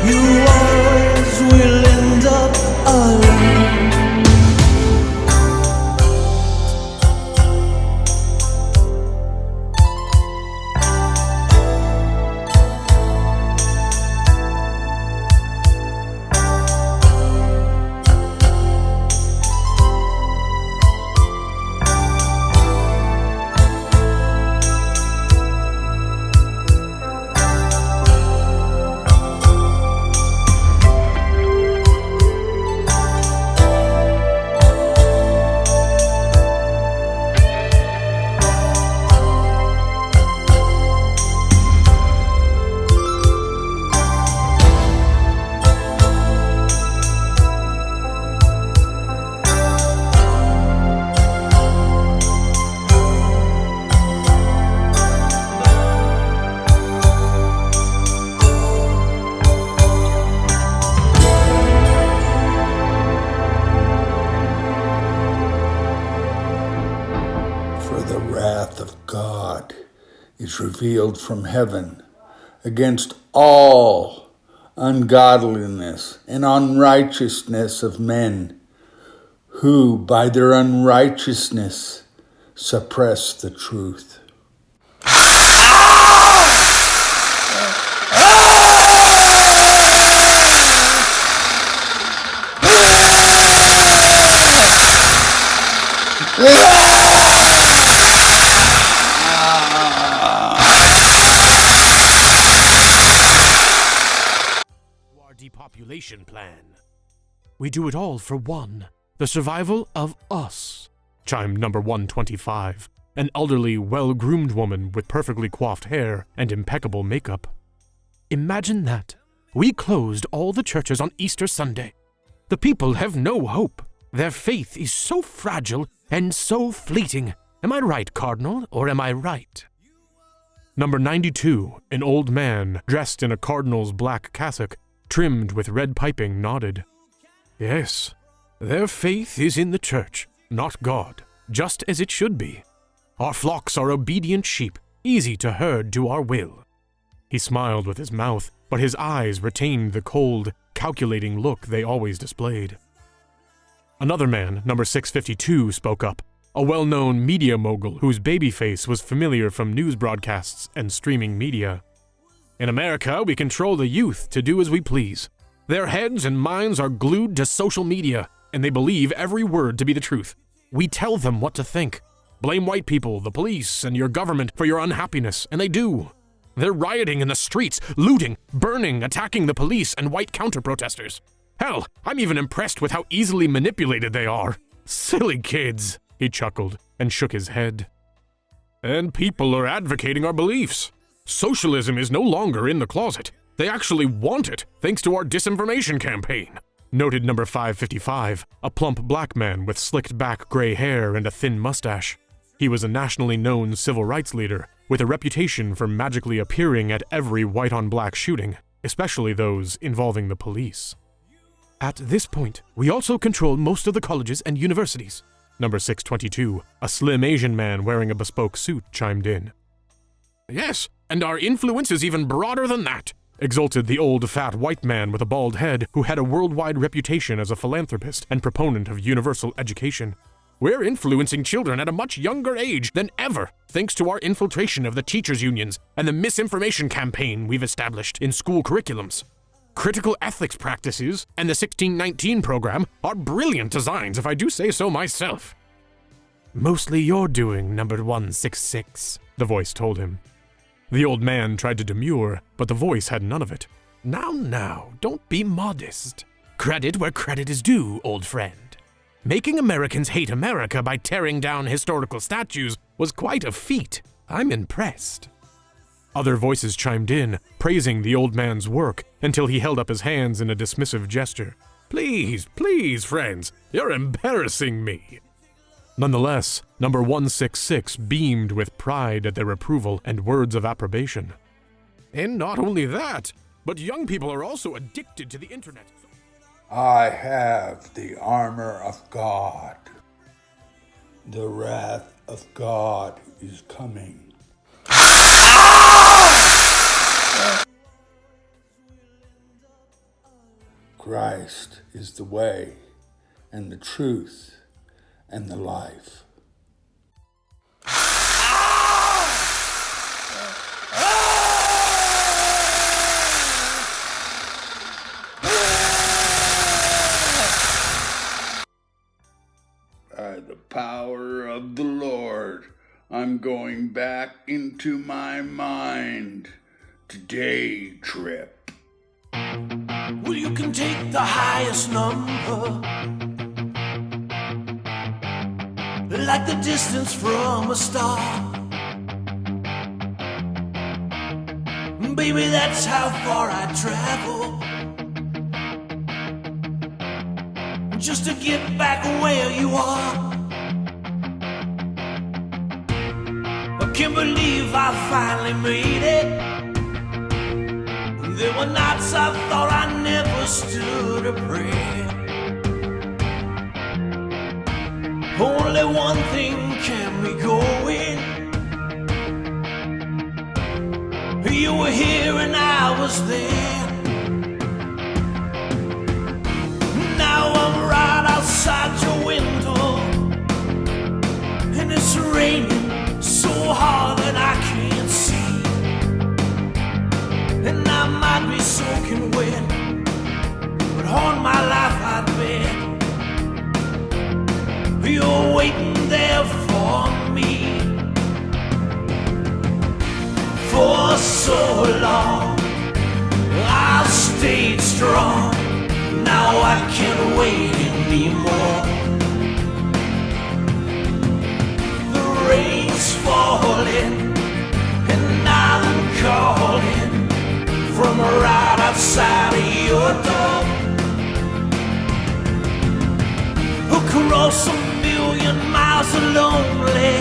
you always will end up alone. For the wrath of God is revealed from heaven against all ungodliness and unrighteousness of men, who by their unrighteousness suppress the truth. Our depopulation plan. We do it all for one, the survival of us, chimed number 125, an elderly, well-groomed woman with perfectly coiffed hair and impeccable makeup. Imagine that. We closed all the churches on Easter Sunday. The people have no hope. Their faith is so fragile and so fleeting. Am I right, Cardinal, or am I right? Number 92, an old man dressed in a cardinal's black cassock, trimmed with red piping, nodded. Yes, their faith is in the church, not God, just as it should be. Our flocks are obedient sheep, easy to herd to our will. He smiled with his mouth, but his eyes retained the cold, calculating look they always displayed. Another man, number 652, spoke up, a well-known media mogul whose baby face was familiar from news broadcasts and streaming media. In America, we control the youth to do as we please. Their heads and minds are glued to social media, and they believe every word to be the truth. We tell them what to think. Blame white people, the police, and your government for your unhappiness, and they do. They're rioting in the streets, looting, burning, attacking the police and white counter-protesters. Hell, I'm even impressed with how easily manipulated they are. Silly kids, he chuckled and shook his head. And people are advocating our beliefs. Socialism is no longer in the closet. They actually want it, thanks to our disinformation campaign, noted number 555, a plump black man with slicked back gray hair and a thin mustache. He was a nationally known civil rights leader, with a reputation for magically appearing at every white-on-black shooting, especially those involving the police. At this point, we also control most of the colleges and universities. Number 622, a slim Asian man wearing a bespoke suit, chimed in. Yes, and our influence is even broader than that, exulted the old fat white man with a bald head who had a worldwide reputation as a philanthropist and proponent of universal education. We're influencing children at a much younger age than ever, thanks to our infiltration of the teachers' unions and the misinformation campaign we've established in school curriculums. Critical ethics practices and the 1619 program are brilliant designs, if I do say so myself. Mostly you're doing, number 166, the voice told him. The old man tried to demur, but the voice had none of it. Now, don't be modest. Credit where credit is due, old friend. Making Americans hate America by tearing down historical statues was quite a feat. I'm impressed. Other voices chimed in, praising the old man's work, until he held up his hands in a dismissive gesture. Please, friends, you're embarrassing me. Nonetheless, number 166 beamed with pride at their approval and words of approbation. And not only that, but young people are also addicted to the internet. I have the armor of God. The wrath of God is coming. Christ is the way and the truth and the life. By the power of the Lord, I'm going back into my mind today, Trip. Well, you can take the highest number, like the distance from a star. Baby, that's how far I travel, just to get back where you are. I can't believe I finally made it. There were nights I thought I never stood a prayer. Only one thing kept me going. You were here and I was there. Now I'm right outside your window, and it's raining so hard that I can't see. And I might be soaking wet, but on my life I bet you're waiting there for me. For so long I stayed strong, now I can't wait anymore. The rain's falling and I'm calling from right outside of your door. Across 1,000,000 miles of lonely